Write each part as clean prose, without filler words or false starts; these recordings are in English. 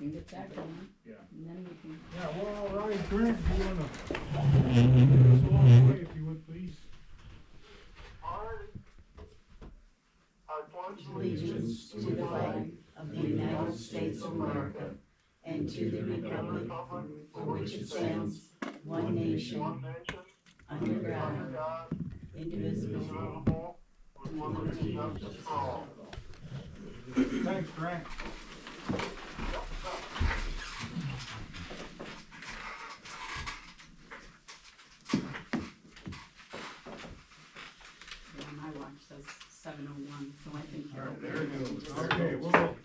and get that going, Yeah. and then we can. Yeah, well, all right, Grant, if you wanna take us along the way, if you would, please. I pledge Allegiance to the flag of the United States of America and to the republic for which it stands, one nation, under God, indivisible, with liberty and justice for all. Thanks, Grant. Yeah, my watch says 7:01, so I think All you're right, okay. there it goes. Okay, we'll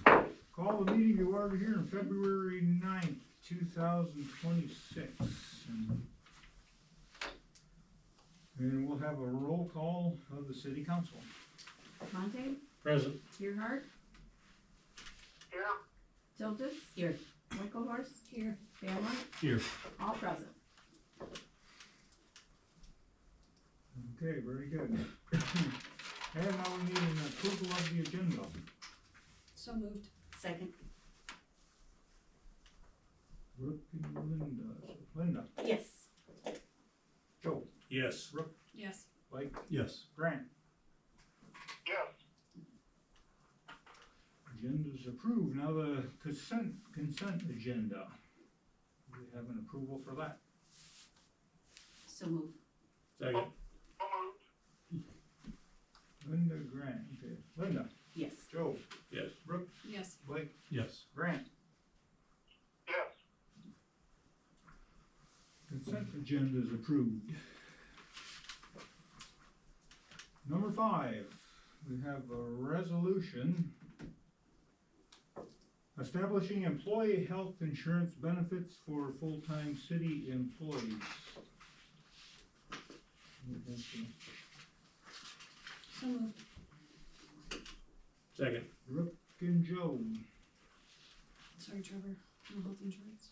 call the meeting to order here on February 9th, 2026. And we'll have a roll call of the city council. Monte, Present. Earhart, Here. Tiltus. Here. Winklevoss. Here. Van Wert, Here. all present. Okay, very good. And now we need an approval of the agenda. So moved. Second. Brooke and Linda. Linda, Yes. Joe, Yes. Yes. Mike, Yes. Grant. Yes. Agenda's approved. Now the consent agenda. Do we have an approval for that? So move. Second. So moved. Linda, Grant, okay. Linda, Yes. Joe, Yes. Brooke, Yes. Blake, Yes. Grant. Yes. Consent agenda is approved. Number 5, we have a resolution establishing employee health insurance benefits for full-time city employees. So moved. Second. Brooke and Joe. Sorry, Trevor. No health insurance.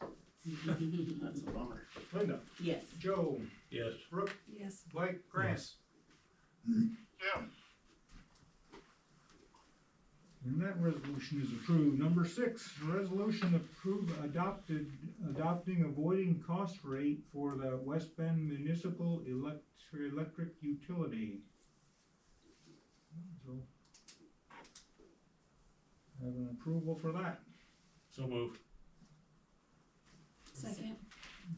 That's a bummer. Linda, Yes. Joe, Yes. Brooke, Yes. Blake, Grant. Yes. And that resolution is approved. Number 6, resolution adopting avoiding cost rate for the West Bend Municipal Electric Utility. So, have an approval for that. So moved. Second.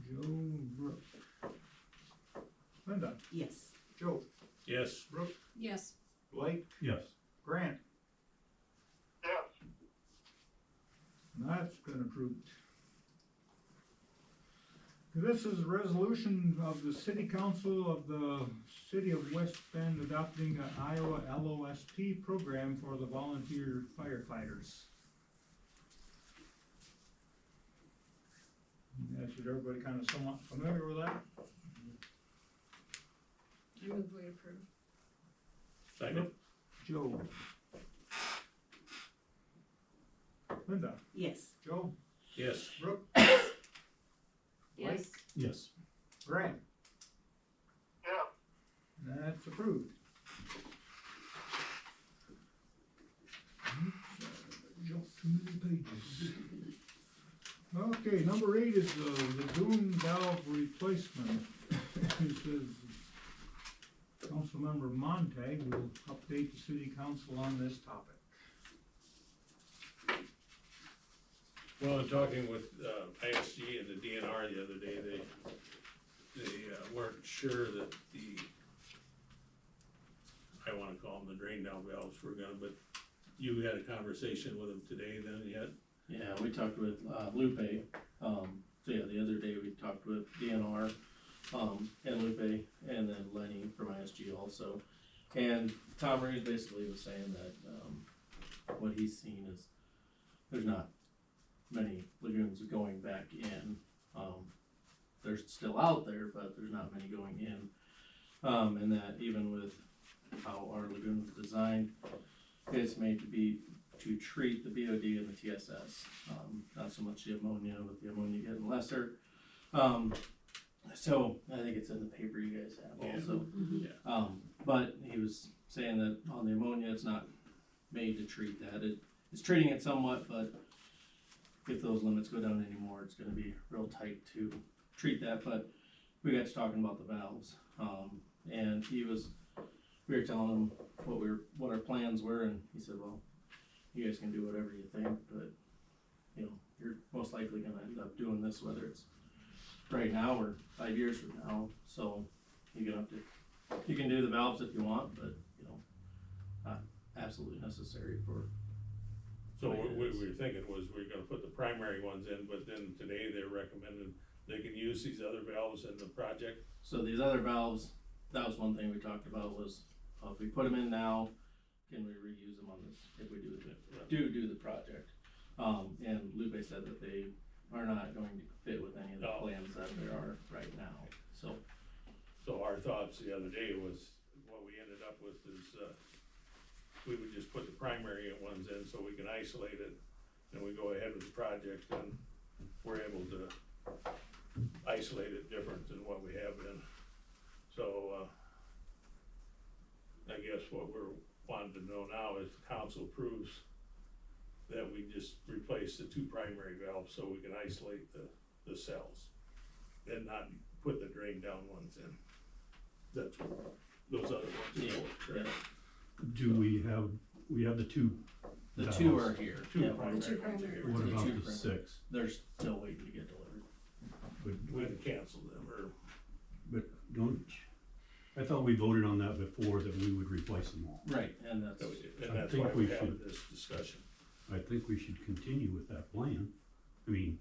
Joe, Brooke. Linda, Yes. Joe, Yes. Brooke, Yes. Blake, Yes. Grant. Yes. And that's been approved. This is a resolution of the City Council of the City of West Bend adopting the Iowa LOSP program for the volunteer firefighters. Yeah, should everybody kind of somewhat familiar with that? I move we approve. Second. Joe. Linda, Yes. Joe, Yes. Brooke, Yes. Yes. Grant. Yes. That's approved. Jump too many pages. Okay, number 8 is the lagoon valve replacement. It says, Councilmember Montag will update the city council on this topic. Well, in talking with ISG and the DNR the other day, they weren't sure that I wanna call them the drain down valves were gonna, but you had a conversation with them today then yet? Yeah, we talked with Lupe. So yeah, the other day we talked with DNR and Lupe, and then Lenny from ISG also. And Tom Reed basically was saying that what he's seen is there's not many lagoons going back in. They're still out there, but there's not many going in. And that even with how our lagoon was designed, it's made to treat the BOD and the TSS, not so much the ammonia, with the ammonia getting lesser. So I think it's in the paper you guys have Yeah. also. Mm-hmm. But he was saying that on the ammonia, it's not made to treat that. It's treating it somewhat, but if those limits go down anymore, it's gonna be real tight to treat that, but we got to talking about the valves, and we were telling him what our plans were, and he said, well, you guys can do whatever you think, but, you know, you're most likely gonna end up doing this, whether it's right now or 5 years from now, so you can do the valves if you want, but, you know, not absolutely necessary for. So what we were thinking was we're gonna put the primary ones in, but then today they're recommending they can use these other valves in the project. So these other valves, that was one thing we talked about was, if we put them in now, can we reuse them on this, if we do the project? And Lupe said that they are not going to fit with any of the plans that there are right now, so. So our thoughts the other day was, what we ended up with is, we would just put the primary ones in so we can isolate it, and we go ahead with the project, and we're able to isolate it different than what we have been. So, I guess what we're wanting to know now is the council approves that we just replace the two primary valves so we can isolate the cells and not put the drain down ones in. That's what those other ones are for, correct? Do we have the two? The two are here. Two Yeah, primary two ones are primary. here. What the about two the primary. 6? They're still waiting to get delivered. We can cancel them, or, But don't, I thought we voted on that before, that we would replace them all. Right, and that's, and I that's think why we we're having should- this discussion. I think we should continue with that plan. I mean,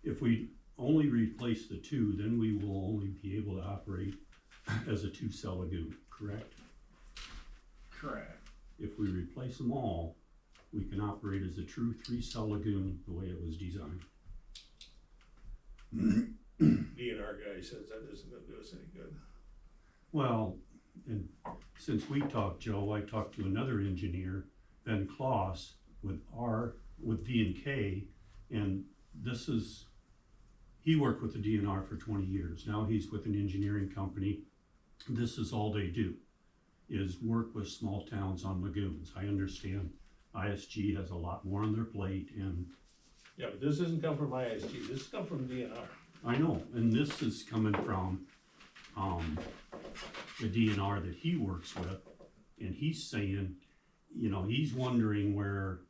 if we only replace the two, then we will only be able to operate as a 2-cell lagoon, correct? correct. If we replace them all, we can operate as a true 3-cell lagoon the way it was designed. DNR guy says that isn't gonna do us any good. Well, and since we talked, Joe, I talked to another engineer, Ben Kloss, with V&K, and he worked with the DNR for 20 years. Now he's with an engineering company. This is all they do, is work with small towns on lagoons. I understand ISG has a lot more on their plate, and Yeah, but this doesn't come from ISG, this come from DNR. I know, and this is coming from, the DNR that he works with, and he's saying, you know, he's wondering where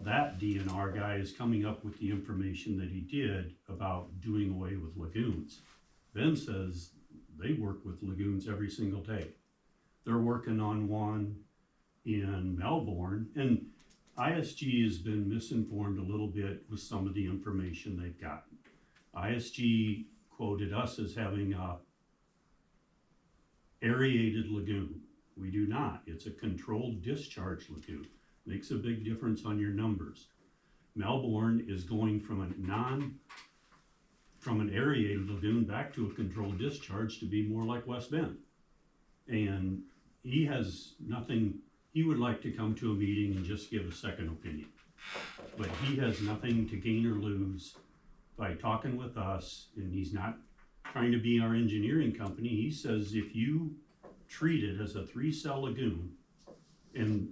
that DNR guy is coming up with the information that he did about doing away with lagoons. Ben says they work with lagoons every single day. They're working on one in Melbourne, and ISG has been misinformed a little bit with some of the information they've gotten. ISG quoted us as having a aerated lagoon. We do not. It's a controlled discharge lagoon. Makes a big difference on your numbers. Melbourne is going from an aerated lagoon back to a controlled discharge to be more like West Bend. And he has nothing, he would like to come to a meeting and just give a second opinion. But he has nothing to gain or lose by talking with us, and he's not trying to be our engineering company. He says if you treat it as a 3-cell lagoon and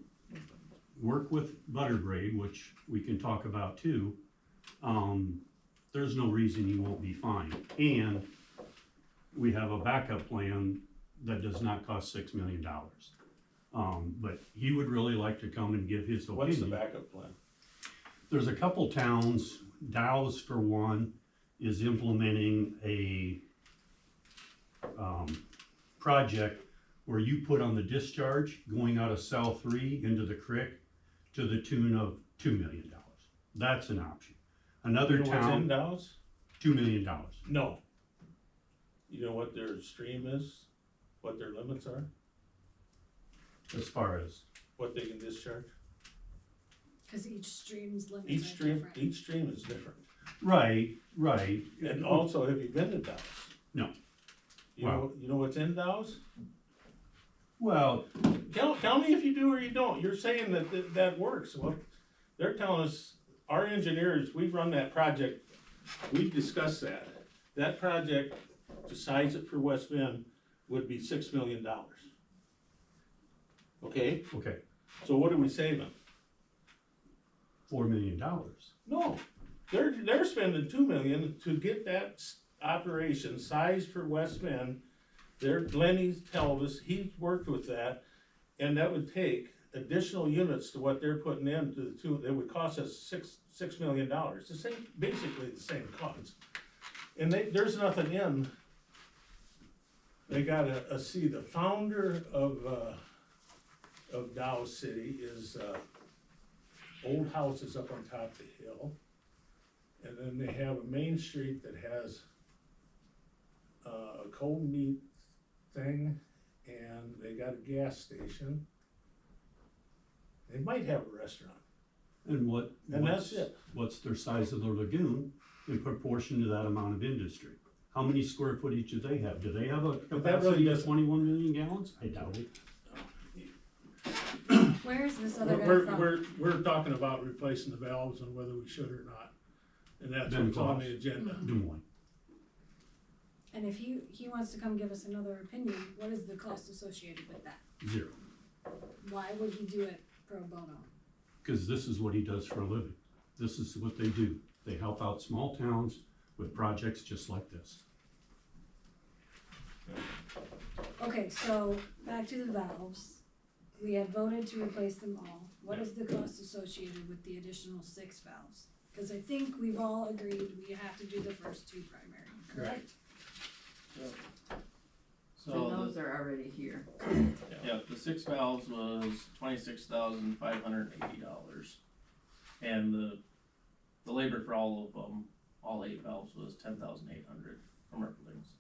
work with Butterbraid, which we can talk about too, there's no reason you won't be fine. And we have a backup plan that does not cost $6 million. But he would really like to come and give his opinion. What's the backup plan? There's a couple towns, Dallas for one, is implementing a project where you put on the discharge going out of cell 3 into the creek to the tune of $2 million. That's an option. Another You know what's in town, Dallas? $2 million. No. You know what their stream is, what their limits are, As far as, what they can discharge? Cause each stream's limits Each are stream, different. each stream is different. right. And also, have you been to Dallas? No. You know what's in Dallas? Well, Tell me if you do or you don't. You're saying that works. Well, they're telling us, our engineers, we've run that project, we've discussed that. That project, to size it for West Bend, would be $6 million. Okay, okay, so what are we saving? $4 million. No, they're spending 2 million to get that operation sized for West Bend. Lenny Telvis, he's worked with that, and that would take additional units to what they're putting into the two, it would cost us $6 million, the same, basically the same cost. And there's nothing in, they gotta, see, the founder of Dow City is, old houses up on top of the hill. And then they have a main street that has, a cold meat thing, and they got a gas station. They might have a restaurant, And and that's it. what's their size of their lagoon in proportion to that amount of industry? How many square footage do they have? Do they have a But that capacity really of doesn't- 21 million gallons? I doubt it. Where is this other guy We're, from? we're talking about replacing the valves and whether we should or not. And that's Then what's on cost. the agenda. Des Moines. And if he wants to come give us another opinion, what is the cost associated with that? 0. Why would he do it pro bono? Because this is what he does for a living. This is what they do. They help out small towns with projects just like this. Okay, so back to the valves. We had voted to replace them all. What is the cost associated with the additional 6 valves? Cause I think we've all agreed we have to do the first 2 primary, correct? So And the- those are already here. yeah, the 6 valves was $26,580. And the labor for all of them, all 8 valves was $10,800 from Merklings.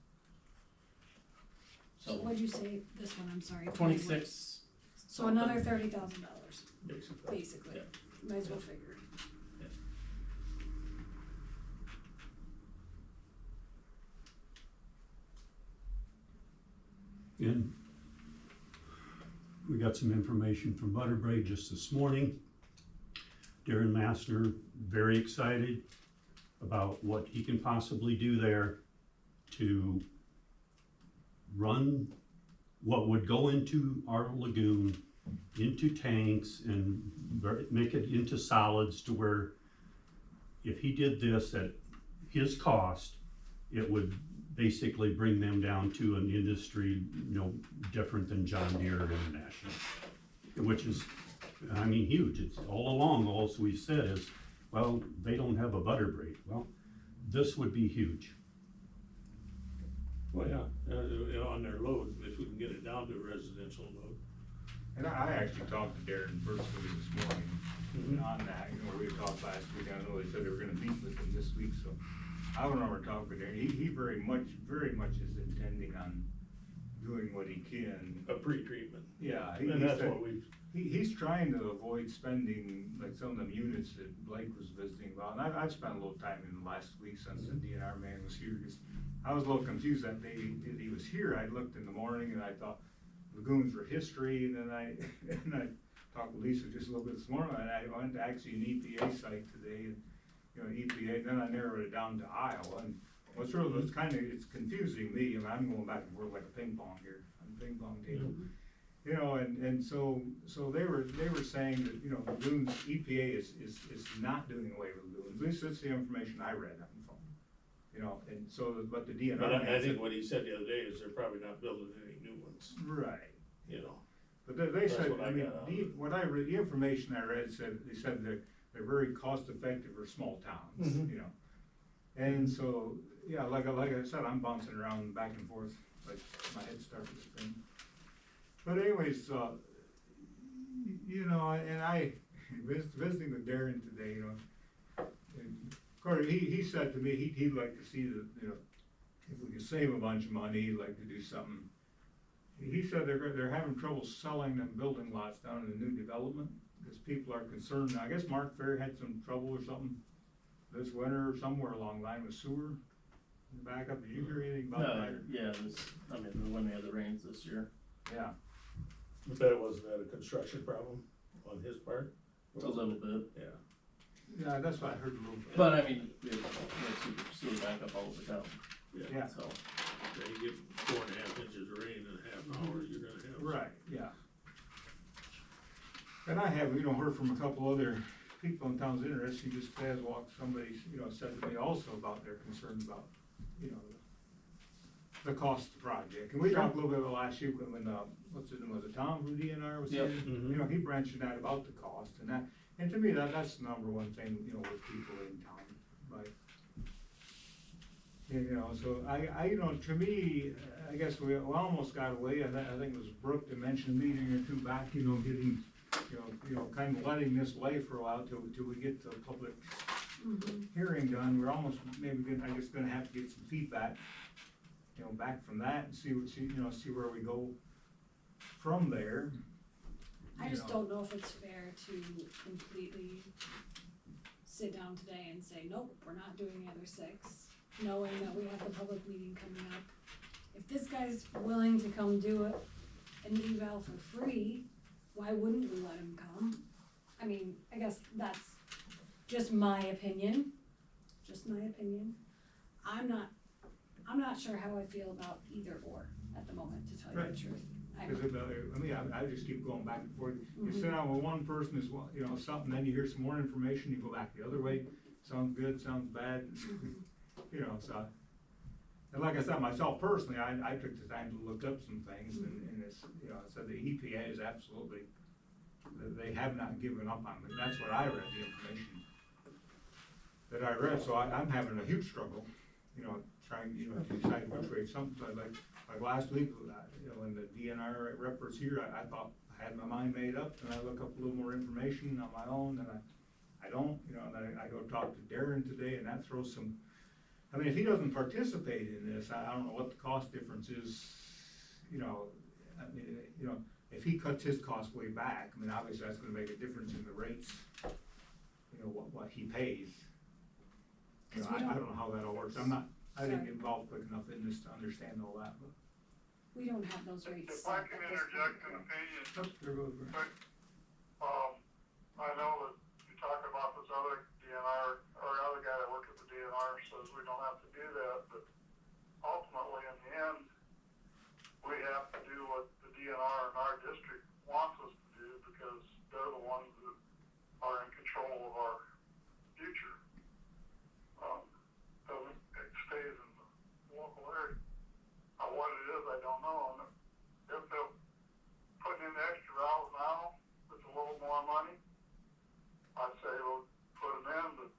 So So what'd you say, this one, I'm sorry? 26. So another $30,000, Basically. basically. Yeah. Might as well figure it. And we got some information from Butterbrae just this morning. Darren Mastner, very excited about what he can possibly do there to run what would go into our lagoon, into tanks and make it into solids to where if he did this at his cost, it would basically bring them down to an industry, different than John Deere International, which is, I mean, huge. It's all along, all we've said is, well, they don't have a Butterbrae. Well, this would be huge. Well, yeah, on their load, if we can get it down to a residential load. And I actually talked to Darren personally this morning on that, we talked last week, I know they said they were gonna meet with him this week, so I don't know, we're talking with Darren, he very much is intending on doing what he can. A pre-treatment. Yeah, And that's what we've, he's trying to avoid spending, like some of them units that Blake was visiting about, and I've spent a little time in the last week since the DNR man was here, because I was a little confused that day that he was here. I looked in the morning and I thought lagoons were history, and then I talked with Lisa just a little bit this morning, and I went to actually an EPA site today, and, EPA, then I narrowed it down to Iowa, and what's it's confusing me, and I'm going back and forth like a ping pong here, on the ping pong table. And so they were saying that, lagoons, EPA is not doing away with lagoons, at least that's the information I read on the phone. And so, but the DNR. but I think what he said the other day is they're probably not building any new ones, Right. But they That's said, what I got out of it. the information I read said they're very cost effective for small towns, Mhm. And so, yeah, like I said, I'm bouncing around back and forth, like my head starts to spin. But anyways, and I visiting with Darren today, and of course, he said to me, he'd like to see that, if we could save a bunch of money, he'd like to do something. He said they're having trouble selling them building lots down in the new development, because people are concerned. I guess Mark Fair had some trouble or something this winter, or somewhere along the line with sewer. Back up, did you hear anything about that? Yeah, when we had the rains this year. Yeah. I bet it wasn't that a construction problem on his part? It's a little bit. Yeah. Yeah, that's what I heard a little bit. But I mean, we have sewer backup all over town, Yeah. so. Yeah, you get 4.5 inches of rain in a half an hour, you're gonna have. Right, yeah. And I have, heard from a couple other people in town's interested, you just as walk, somebody, you know, said to me also about their concern about, you know, the cost of the project. And we talked a little bit about last year when, was it Tom from DNR was here? Yep. Mhm. You know, he mentioned that about the cost and that, and to me, that's the number one thing, you know, with people in town, but. You know, so you know, to me, I guess we almost got away, I think it was Brooke that mentioned a meeting or two back, you know, getting, you know, kind of letting this lay for a while till we get the public hearing done. We're almost maybe gonna have to get some feedback, you know, back from that and see where we go from there. I You just know. don't know if it's fair to completely sit down today and say, nope, we're not doing the other 6, knowing that we have the public meeting coming up. If this guy's willing to come do an eval for free, why wouldn't we let him come? I mean, I guess that's just my opinion, I'm not sure how I feel about either or at the moment, to tell you Right. the truth. Cause I just keep going back and forth. You sit down with one person is, you know, something, then you hear some more information, you go back the other way, sounds good, sounds bad, you know, so. And like I said, myself personally, I took the time to look up some things and it's, you know, so the EPA is absolutely, they have not given up on it. That's what I read, the information that I read, so I'm having a huge struggle, you know, trying, you know, to decide which way, something like last week, you know, when the DNR rep was here, I thought I had my mind made up, and I look up a little more information on my own, and I don't, you know, and I go talk to Darren today, and that throws some, I mean, if he doesn't participate in this, I don't know what the cost difference is, you know, I mean, you know, if he cuts his cost way back, I mean, obviously that's gonna make a difference in the rates, you know, what he pays. You know, 'Cause we I don't- don't know how that all works, I didn't get involved quick enough in this to understand all that, but. We don't have those rates If set I at can this point. interject an opinion, There goes Brent. I know that you talk about this other DNR, or other guy that worked at the DNR says we don't have to do that, but ultimately in the end, we have to do what the DNR in our district wants us to do because they're the ones that are in control of our future. It stays in the local area. What it is, I don't know, and if they're putting in the extra valves now, it's a little more money, I'd say we'll put them in, but,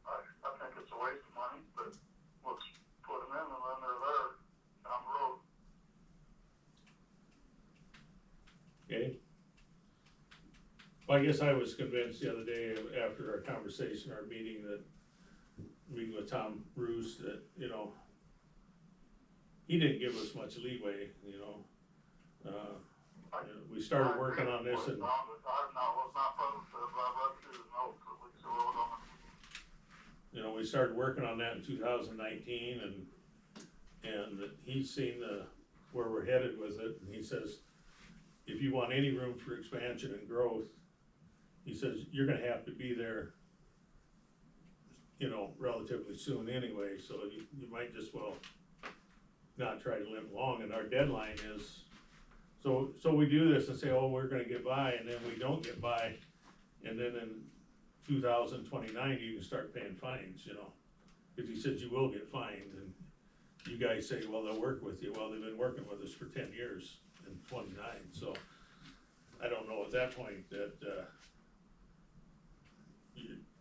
I think it's a waste of money, but let's put them in and then they're there down the road. Okay. Well, I guess I was convinced the other day after our conversation, our meeting with Tom Roos, that, you know, he didn't give us much leeway, you know. We started working on this and, I was not present, but I read through the notes that we wrote on the you know, we started working on that in 2019 and he's seen where we're headed with it, and he says, if you want any room for expansion and growth, he says, you're gonna have to be there, you know, relatively soon anyway, so you might just well not try to limp along, and our deadline is, so we do this and say, oh, we're gonna get by, and then we don't get by, and then in 2029, you can start paying fines, you know, cause he says you will get fined, and you guys say, well, they'll work with you, well, they've been working with us for 10 years in 29, so I don't know at that point that,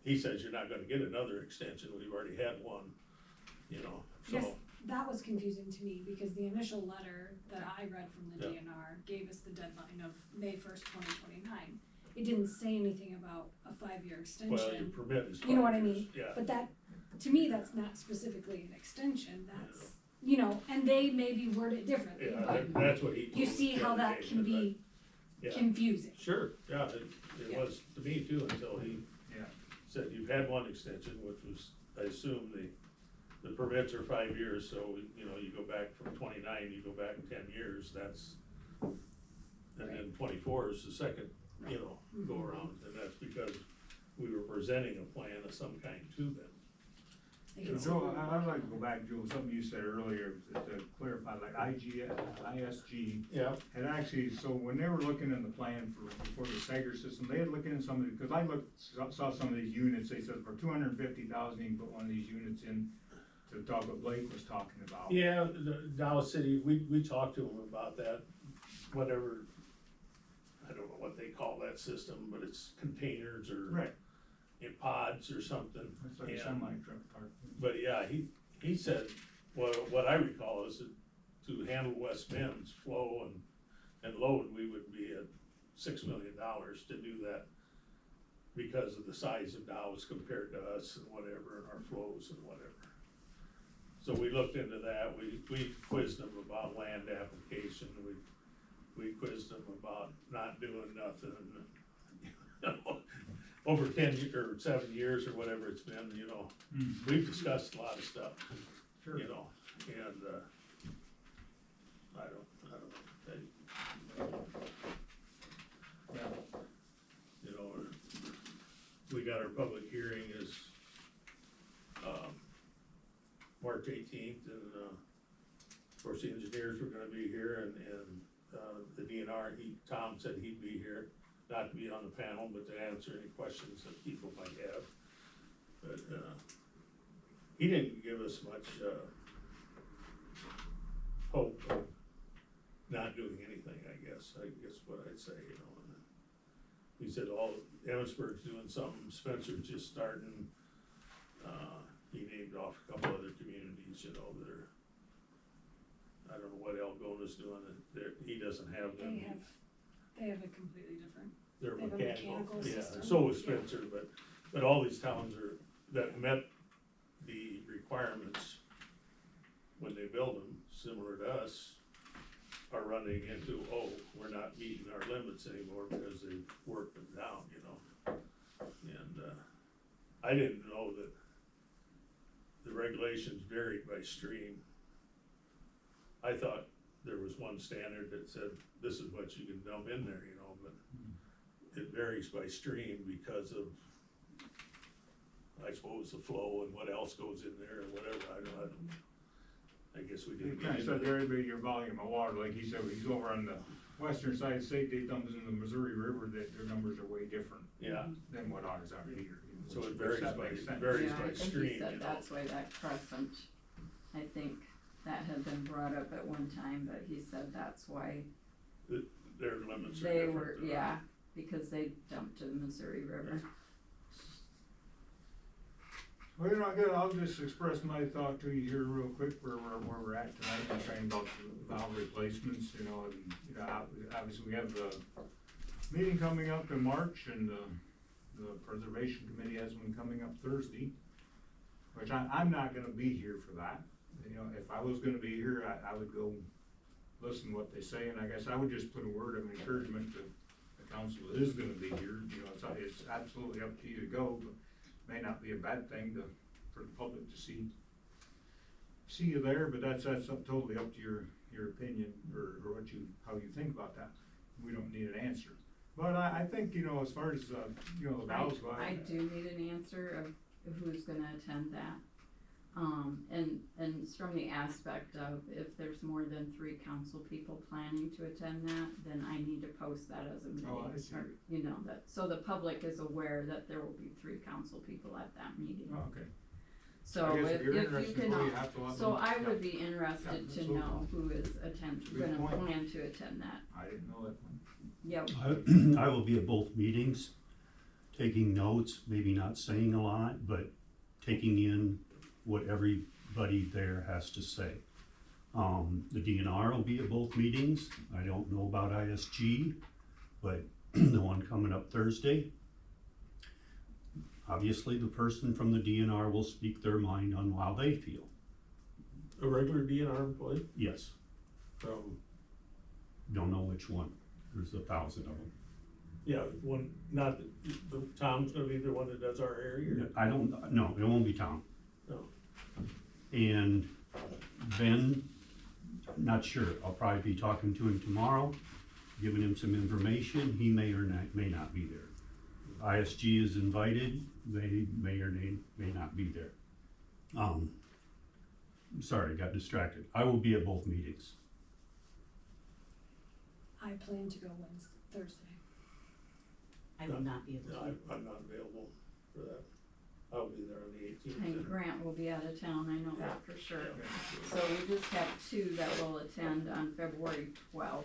he says you're not gonna get another extension, we've already had one, you know, Yes, so. that was confusing to me, because the initial letter that I read from the Yeah. DNR gave us the deadline of May 1st, 2029. It didn't say anything about a 5-year extension. Well, your permit is 5 You know what I years, mean? yeah. But that, to me, that's not specifically an extension, that's, you know, and they maybe word it differently, Yeah, but that's what he told you us see the how other that day, can be yeah. confusing. Sure, yeah, it Yeah. was to me too, until he Yeah. said you've had one extension, which was, I assume the permits are 5 years, so, you know, you go back from 29, you go back 10 years, that's, and then 24 is the second, you know, go around, and that's because we were presenting a plan of some kind to them. think it's. Joe, I'd like to go back, Joe, something you said earlier to clarify, like ISG Yeah, had actually, so when they were looking in the plan for the Sager system, they had looking in some of the, cause I saw some of these units, they said for 250,000, you can put one of these units in to talk what Blake was talking about. yeah, the Dallas City, we talked to them about that, whatever, I don't know what they call that system, but it's containers or Right, in pods or something. it's like a And- semi-truck park. But yeah, he said, well, what I recall is that to handle West Bend's flow and load, we would be at $6 million to do that because of the size of Dallas compared to us and whatever, and our flows and whatever. So we looked into that, we quizzed them about land application, we quizzed them about not doing nothing. You know, over 10 or 7 years or whatever it's been, you know, we've discussed a lot of stuff, Sure. you know, and, I don't know, Yeah. you know, we got our public hearing is, March 18th, and, of course, the engineers were gonna be here, and, the DNR, Tom said he'd be here, not to be on the panel, but to answer any questions that people might have. But, he didn't give us much, hope of not doing anything, I guess what I'd say, you know. And he said Emmitsburg's doing something, Spencer's just starting, he named off a couple other communities, you know, that are, I don't know what Algona's doing, he doesn't have them. They have a completely different, They're they have a mechanical, mechanical yeah, system. so was Spencer, but all these towns that met the requirements when they build them, similar to us, are running into, oh, we're not meeting our limits anymore because they've worked them down, you know? And, I didn't know that the regulations varied by stream. I thought there was one standard that said, this is what you can dump in there, you know, but it varies by stream because of, I suppose, the flow and what else goes in there or whatever, I guess we It didn't kind get of said into very that. big your volume of water, like he said, he's over on the western side of the state, they dump in the Missouri River, that their numbers are way different Yeah, than what ours are here. so it which varies that by, makes sense. varies Yeah, by I think stream, he you said know. that's why that Crescent, I think that had been brought up at one time, but he said that's why Their limits are they different. were, than yeah, because they dumped to the Missouri River. Well, you know, again, I'll just express my thought to you here real quick, where we're at tonight, I'm trying about the valve replacements, you know, and, you know, obviously we have the meeting coming up in March, and the Preservation Committee has one coming up Thursday, which I'm not gonna be here for that. You know, if I was gonna be here, I would go listen to what they say, and I guess I would just put a word of encouragement to the council that is gonna be here, you know, it's absolutely up to you to go, but may not be a bad thing for the public to see you there, but that's totally up to your opinion, or how you think about that. We don't need an answer. But I think, you know, as far as, you know, the valves go. I do need an answer of who's gonna attend that. And it's from the aspect of if there's more than 3 council people planning to attend that, then I need to post that as a meeting. Oh, I see. Or, you know, that, so the public is aware that there will be 3 council people at that meeting. Oh, okay. So I guess if you're you interested, can, well, you have to let so them- I yeah. would be interested to know who is Good gonna point. plan to attend that. I didn't know that one. Yep, I will be at both meetings, taking notes, maybe not saying a lot, but taking in what everybody there has to say. The DNR will be at both meetings. I don't know about ISG, but the one coming up Thursday. Obviously, the person from the DNR will speak their mind on how they feel. A regular DNR employee Yes, from, don't know which one. There's 1,000 of them. yeah, one, not, the Tom's gonna be the one that does our area, or? I don't, no, it won't be Tom. No. And Ben, not sure, I'll probably be talking to him tomorrow, giving him some information, he may or may not be there. ISG is invited, they may or may not be there. Sorry, got distracted. I will be at both meetings. I plan to go Thursday. I will not be able No, to. I'm not available for that. I'll be there on the 18th. And Grant will be out of town, I know that for sure. Yeah. So we just have two that will attend on February 12th.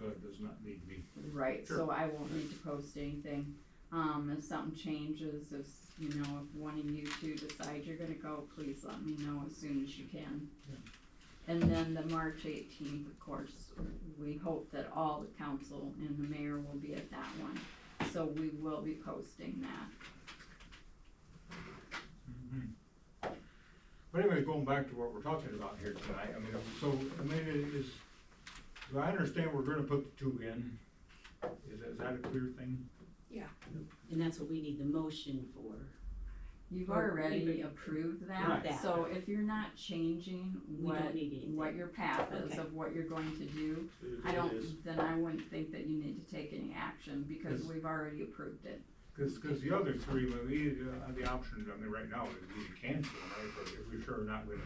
So it does not need to be. Right, so Sure. I won't need to post anything. If something changes, if, you know, if one of you two decide you're gonna go, please let me know as soon as you can. And then the March 18th, of course, we hope that all the council and the mayor will be at that one. So we will be posting that. But anyway, going back to what we're talking about here tonight, I mean, so, I mean, do I understand we're gonna put the two in? Is that a clear thing? And that's what we need the motion for. You've Or already even- approved Right. that, so if you're not changing We don't what, need anything. what your path is Okay. of what you're going to do, It I is. don't, then I wouldn't think that you need to take any action because Yes. we've already approved it. Cause the other three, when we, the option, I mean, right now, is we can cancel them, right, but if we're sure not gonna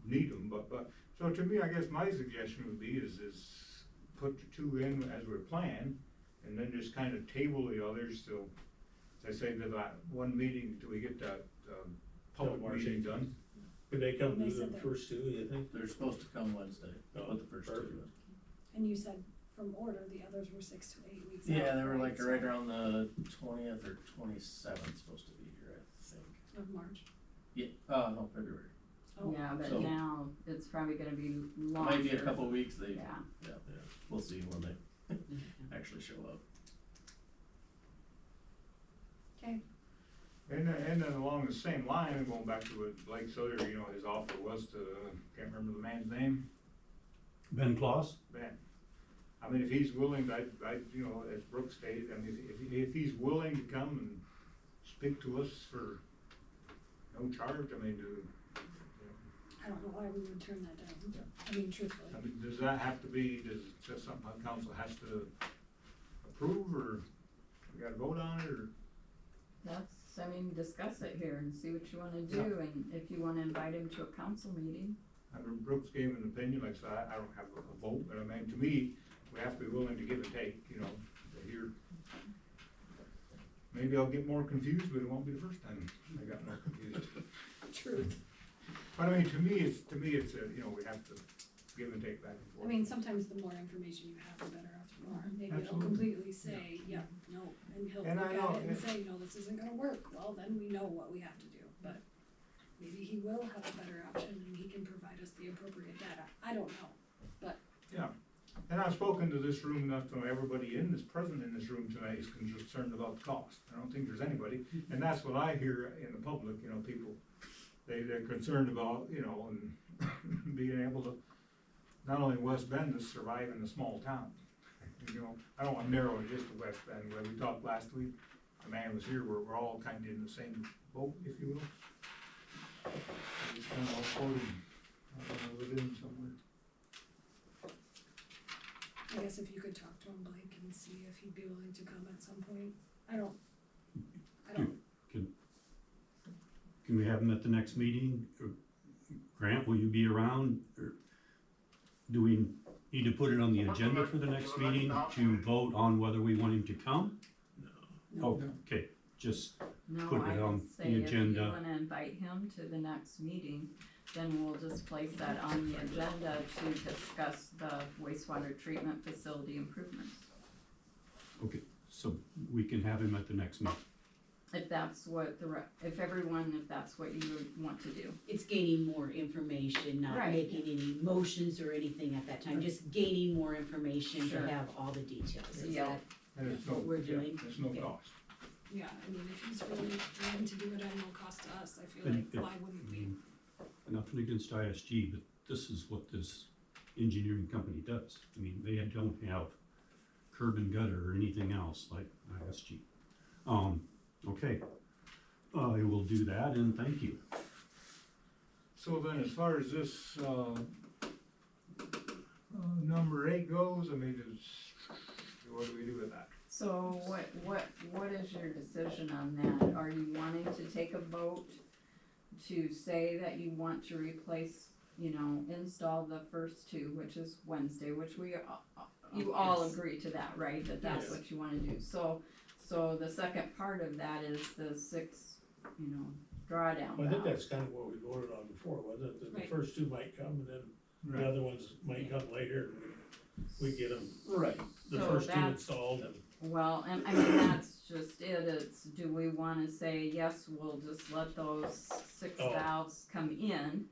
need them, but, so to me, I guess my suggestion would be is put the two in as we plan, and then just kind of table the others till, as I say, to that one meeting, till we get that, public March meeting 18th. done. Could they come They to said the that- first two, you think? They're supposed to come Wednesday, Oh, but the first two. perfect. And you said from order, the others were 6 to 8 weeks Yeah, out, they were like So- right around the 20th or 27th supposed to be here, I think. Of March. Yeah, no, February. Oh. Yeah, but So- now it's probably gonna be longer. Might be a couple weeks, they, Yeah. we'll see when they actually show up. Okay, And then along the same line, and going back to what Blake's other, you know, his offer was to, can't remember the man's name, Ben Claus? Ben. I mean, if he's willing, you know, as Brooke stated, I mean, if he's willing to come and speak to us for no charge, I mean, I don't know why we would turn that down. I mean, truthfully. I mean, does that have to be, is that something the council has to approve, or we gotta vote on it, or? That's, I mean, discuss it here and see what you wanna do, and if you wanna invite him to a council meeting. I mean, Brooks gave an opinion, like I said, I don't have a vote, but I mean, to me, we have to be willing to give and take, you know, to hear. Maybe I'll get more confused, but it won't be the first time I got more confused. Truth. But I mean, to me, it's, you know, we have to give and take back and I forth. mean, sometimes the more information you have, the better off you are. Maybe it'll Absolutely. completely say, yeah, no, and he'll And look I know- at it and say, no, this isn't gonna work. Well, then we know what we have to do, but maybe he will have a better option and he can provide us the appropriate data. I don't know. And I've spoken to this room enough to know everybody present in this room tonight is concerned about the cost. I don't think there's anybody, and that's what I hear in the public, you know, people, they're concerned about, you know, and being able to, not only West Bend, to survive in a small town. You know, I don't wanna narrow it just to West Bend, where we talked last week, a man was here, we're all kinda in the same boat, if you will. It's kinda all floating, within somewhere. I guess if you could talk to him, Blake, and see if he'd be willing to come at some point. I don't. Can we have him at the next meeting? Or Grant, will you be around? Or do we need to put it on the agenda for the next meeting to vote on whether we want him to come? No. Okay, just, No, Put it I on would the say if you agenda. wanna invite him to the next meeting, then we'll just place that on the agenda to discuss the wastewater treatment facility improvements. okay, so we can have him at the next meeting. If that's what if that's what you would want to do. It's gaining more information, not Right. making any motions or anything at that time, just gaining more information Sure. to have all the details. Is Yeah. that And it's no, what we're yeah, doing? it's no Okay. cost. Yeah, I mean, if he's really willing to do it at no cost to us, I feel And like, why wouldn't we? Nothing against ISG, but this is what this engineering company does. I mean, they don't have curb and gutter or anything else like ISG. Okay, I will do that and thank you. So then, as far as this, number 8 goes, I mean, what do we do with that? So what is your decision on that? Are you wanting to take a vote to say that you want to replace, install the first two, which is Wednesday, which you all Yes. agree to that, right? That that's Yes. what you wanna do. So the second part of that is the six, drawdown Well, I think valves. that's kind of what we voted on before, wasn't it? That the Right. first two might come and then the Right. other ones might come later. And we get them, Right. the So first two that's- installed and. Well, and I mean, that's just it, it's, do we wanna say, yes, we'll just let those six Oh. valves come in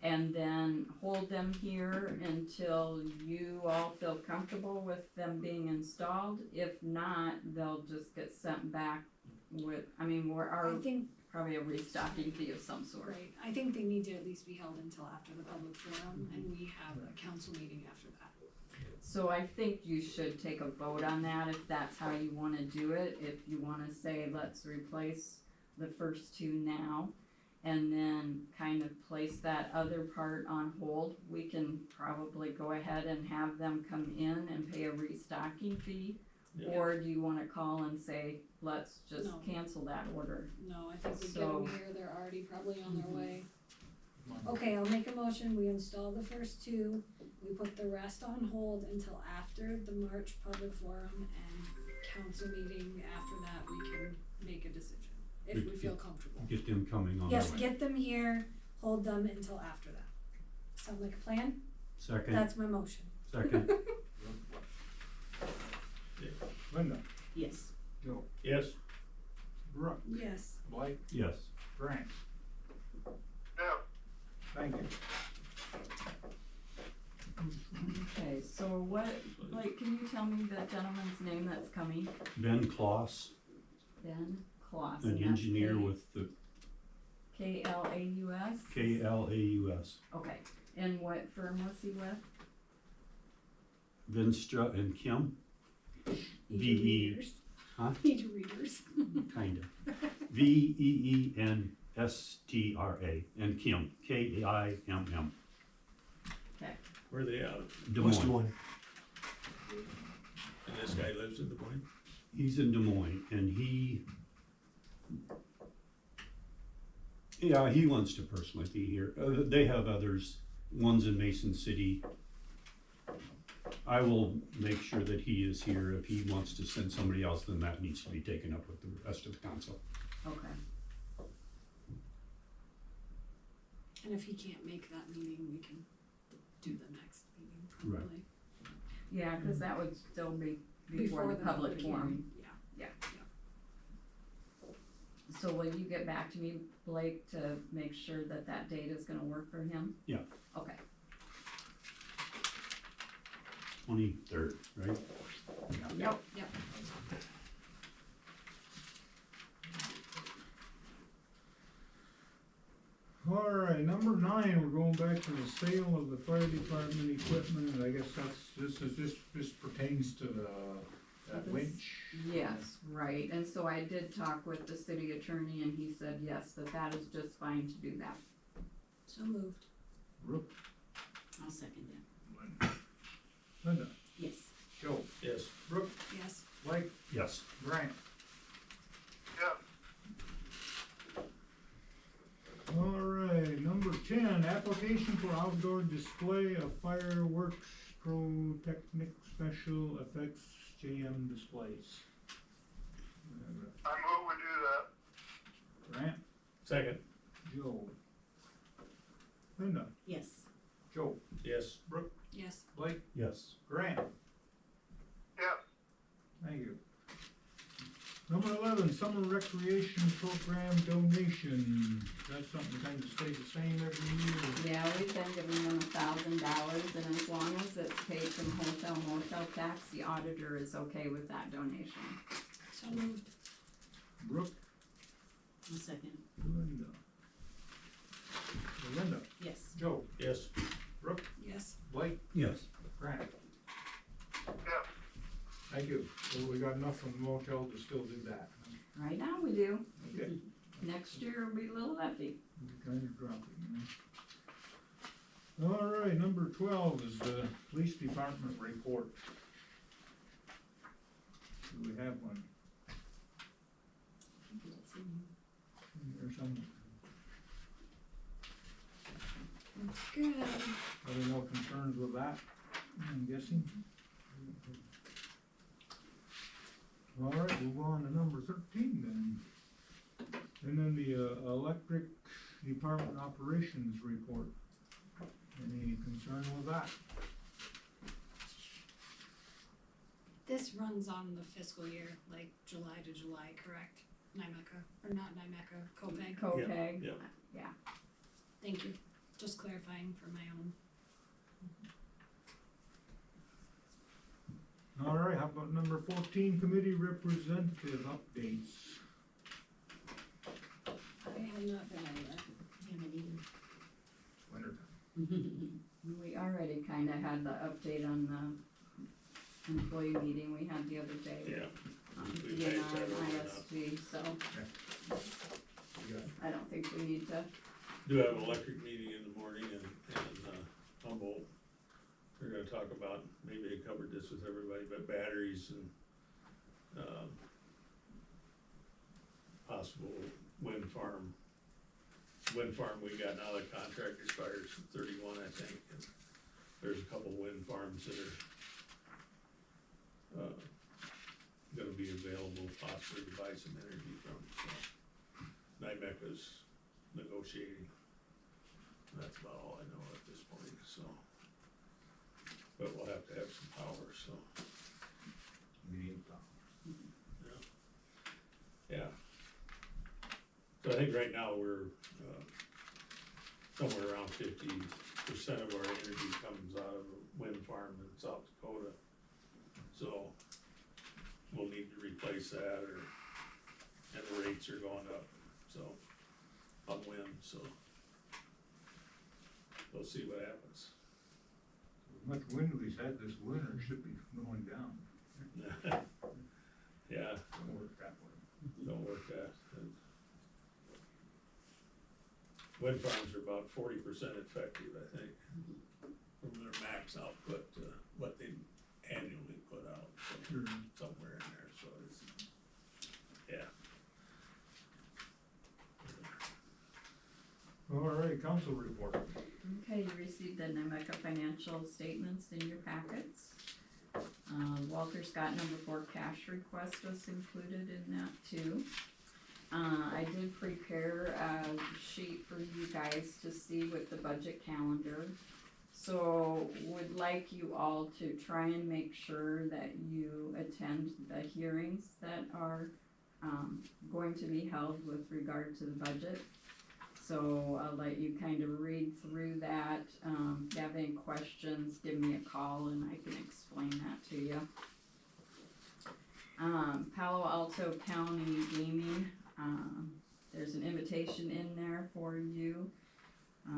and then hold them here until you all feel comfortable with them being installed? If not, they'll just get sent back with, I think, probably a restocking fee of some sort. right, I think they need to at least be held until after the public forum, and we have a council meeting after that. So I think you should take a vote on that if that's how you wanna do it. If you wanna say, let's replace the first two now and then kind of place that other part on hold, we can probably go ahead and have them come in and pay a restocking fee. Yeah. Or do you wanna call and say, let's just No. cancel that order? No, I think we get So- them here, they're already probably on their Mhm. way. Okay, I'll make a motion, we install the first two, we put the rest on hold until after the March public forum and council meeting. After that, we can make a decision, if we feel comfortable. Get them coming on their Yes, way. get them here, hold them until after that. Sound like a plan? Second, That's my motion. second, Linda, Yes. Joe, Yes, Brooke, Yes. Blake, yes. Grant, Yeah, thank you. Okay, so can you tell me the gentleman's name that's coming? Ben Kloss, Ben Kloss. an and that's engineer with the Klaus? KLAUS. Okay, and what firm was he with? Vinstra and Kim, Need VE. readers. Huh? Need readers. kinda. VEENSTRA, and Kim, KIMM. where are they out? Des Moines. And this guy lives in Des Moines? He's in Des Moines, and he wants to personally be here. They have others, one's in Mason City. I will make sure that he is here. If he wants to send somebody else, then that needs to be taken up with the rest of the council. Okay, And if he can't make that meeting, we can do the next meeting Right. probably. yeah, cause that would still be before the public forum. hearing. Yeah. So will you get back to me, Blake, to make sure that that date is gonna work for him? Yeah. Okay, 23rd, right? yep. Alright, number 9, we're going back to the sale of the fire department equipment, and I guess this pertains to that This- winch. Yes, right, and so I did talk with the city attorney and he said, yes, that is just fine to do that. So moved. Brooke, I'll second that. Linda, Yes. Joe, Yes. Brooke, Yes. Blake, Yes. Grant. yeah, Alright, number 10, application for outdoor display of fireworks Pyrotechnic Special Effects JM displays. I move we do that. Grant, Second, Joe, Linda, Yes. Joe, yes. Brooke, Yes. Blake, Yes. Grant. Yes, Thank you. Number 11, summer recreation program donation. That's something that kind of stays the same every year. Yeah, we've been giving them $1,000 and as long as it's paid from hotel motel tax, the auditor is okay with that donation. So moved. Brooke, I'll second. Linda. Linda, Yes. Joe, Yes. Brooke, Yes. Blake, Yes. Grant. yes, Thank you. So we got enough from the motel to still do that. Right now we do, Okay. next year it'll be a little lefty. We're kind of dropping. All right, number 12 is the police department report. Do we have one? Or some? Are there no concerns with that, I'm guessing? All right, we'll go on to number 13 then. And then the electric department operations report. Any concern with that? This runs on the fiscal year, like July to July, correct? NIMECA, or not NIMECA, COPEG. Copeg. yeah. Thank you. Just clarifying for my own. All right, how about number 14, committee representative updates? I have not been anywhere. Wintertime. We already kinda had the update on the employee meeting we had the other day. Yeah. We DNR passed that and over now. ISG, so You got it. I don't think we need to, Do have an electric meeting in the morning in Humboldt. They're gonna talk about, maybe I covered this with everybody, but batteries and, possible wind farm. Wind farm we got now, the contract expires 31, I think, and there's a couple wind farms that are, gonna be available possibly to buy some energy from, so. NIMECA's negotiating. That's about all I know at this point, so. But we'll have to have some power, so, We need power. yeah. So I think right now we're, somewhere around 50% of our energy comes out of a wind farm in South Dakota. So we'll need to replace that and the rates are going up, so, on wind, so. We'll see what happens. As much wind we've had this winter should be going down. Yeah, Don't work that way. don't work that. Wind farms are about 40% effective, I think, from their max output to what they annually put out, so Sure. somewhere in there, so it's, yeah. All right, council report. okay, you received the NIMECA financial statements in your packets. Walter Scott number 4 cash request was included in that too. I did prepare a sheet for you guys to see with the budget calendar. So would like you all to try and make sure that you attend the hearings that are, going to be held with regard to the budget. So I'll let you kind of read through that. If you have any questions, give me a call and I can explain that to you. Palo Alto County Gaming, there's an invitation in there for you.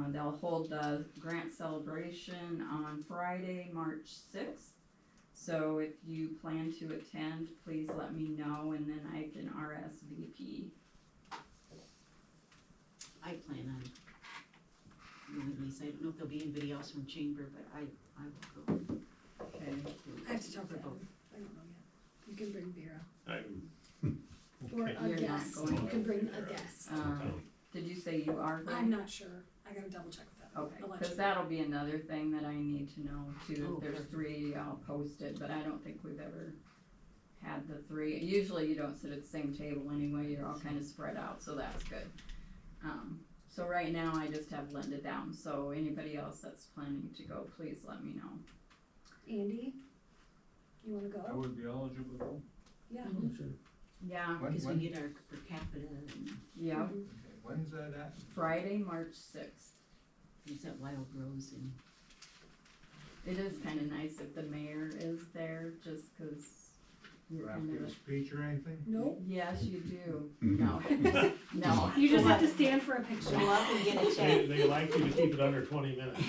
They'll hold the grant celebration on Friday, March 6th. So if you plan to attend, please let me know and then I can RSVP. I plan on going, Lisa. I don't know if there'll be anybody else from chamber, but I will go. Okay. I have to talk to them. I don't know yet. You can bring Vera. I'm, Or a You're not guest. going. You can bring a guest. Did you say you are going? I'm not sure. I gotta double check with them. Okay, I'll let cause you know. that'll be another thing that I need to know too. Oh, If there's perfect. 3, I'll post it, but I don't think we've ever had the 3. Usually you don't sit at the same table anyway, you're all kinda spread out, so that's good. So right now I just have Linda down, so anybody else that's planning to go, please let me know. Andy, you wanna I go? would be eligible to go. Yeah. Yeah, When- Because we when- get our per capita and yeah, Okay, when's that at? Friday, March 6th. use that Wild Rose and It is kinda nice if the mayor is there, just cause Do you're I have to kind give of a speech or anything? Nope. yes, you do. No, no. You just have to stand for a picture. show up and get a they, check. they like you to keep it under 20 minutes.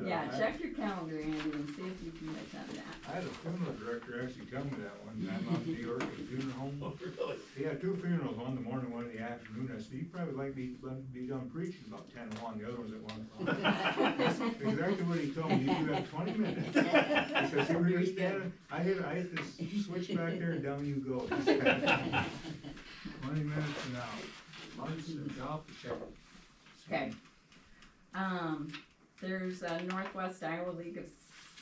Yeah, check your calendar, Andy, and see if you can attend that. I had a funeral director actually come to that one time out in New York at a funeral home. Oh, really? He had 2 funerals, one in the morning, one in the afternoon. I said, you probably like me to be done preaching about 10 to 1, the other one's at 1 o'clock. Exactly what he told me, you have 20 minutes. I said, see where you're standing? I hit this switch back there and down you go. 20 minutes an hour. I'll have to check. Okay. There's a Northwest Iowa League of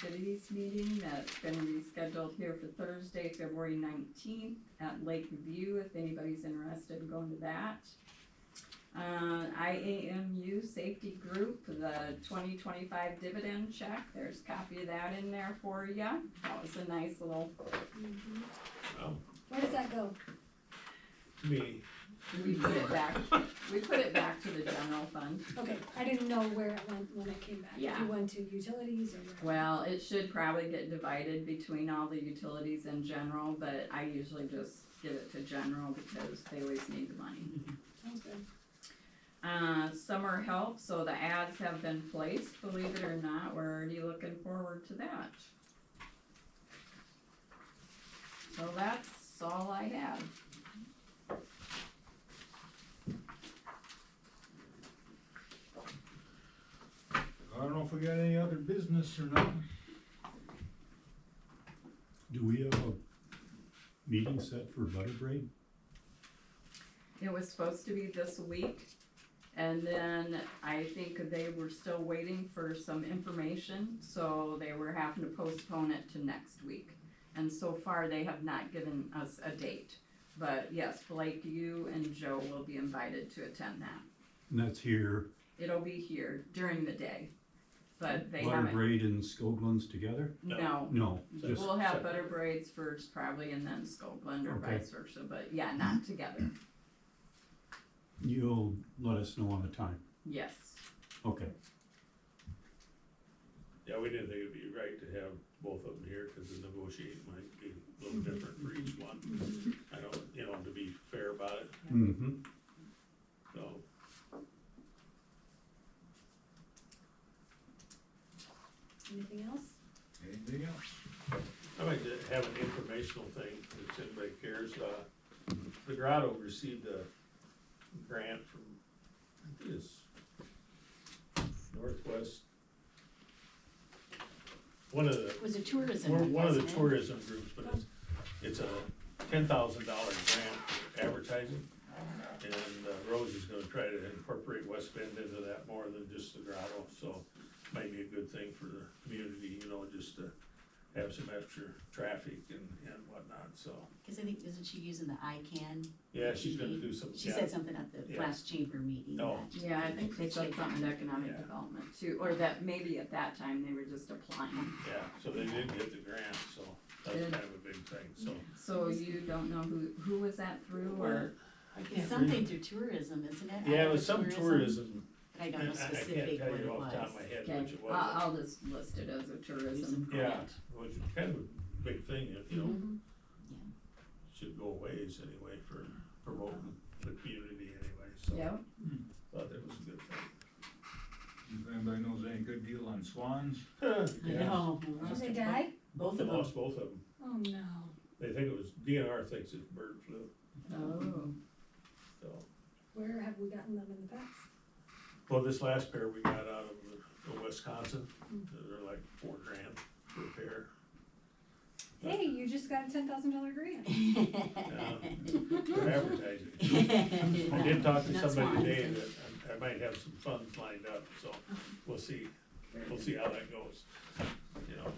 Cities meeting that's been rescheduled here for Thursday, February 19th at Lakeview, if anybody's interested in going to that. IAMU Safety Group, the 2025 dividend check, there's a copy of that in there for you. That was a nice little, Where does that go? Me, we put it back to the general fund. Okay, I didn't know where it went when it came back. If Yeah. you went to utilities or where. Well, it should probably get divided between all the utilities and general, but I usually just give it to general because they always need the money. Sounds good. Summer help, so the ads have been placed, believe it or not, we're already looking forward to that. So that's all I have. I don't know if we got any other business or not. Do we have a meeting set for Butter Braid? It was supposed to be this week, and then I think they were still waiting for some information, so they were having to postpone it to next week. And so far, they have not given us a date. But yes, Blake, you and Joe will be invited to attend that. And that's here, It'll be here during the day, but they Butter haven't, Braid and Skoglund's together? no. No, just, We'll have separate. Butter Braids first probably, and then Skoglund or Okay. vice versa, but yeah, not together. you'll let us know on the time, Yes. okay. yeah, we didn't think it'd be right to have both of them here, cause the negotiating might be a little different for each one. I don't, you know, to be fair about it, Mm-hmm, so. Anything else? Anything else? I might just have an informational thing, if anybody cares, the Grotto received a grant from, I think it's Northwest. One of the, It was a tourism. one of the wasn't it? tourism groups, but it's a $10,000 grant for advertising. And Rose is gonna try to incorporate West Bend into that more than just the Grotto, so might be a good thing for the community, you know, just to have some extra traffic and whatnot, so. Cause I think, isn't she using the ICANN? Yeah, she's gonna do some, She yeah, said something at the Yeah. last chamber meeting. Oh. that- Yeah, I think they that said she- something to economic Yeah. development too, or that maybe at that time they were just applying. yeah, so they did get the grant, so that's Good. kind of a big thing, so. So you don't know who was that through, or? I It's can't something read. through tourism, isn't it? Yeah, it Iowa was some tourism, I I don't know can't specific tell what you it off the top of was. my head Okay, which it was. I'll just list it as a tourism Tourism. Yeah, grant. which is kind of a big thing, you know, Mhm. should go a ways anyway for promoting the community anyway, so. Yep, Thought that was a good thing. If anybody knows any good deal on swans? I Yeah. know. Did they die? Both They of them. lost both of them. Oh, no. They think it was, DNR thinks it's bird flu, oh, so. Where have we gotten them in the past? Well, this last pair we got out of Wisconsin, they're like $4,000 for a pair. Hey, you just got a $10,000 grant. For advertising. I did talk to Not somebody swans. today that I might have some funds lined up, so we'll see how that goes, you know.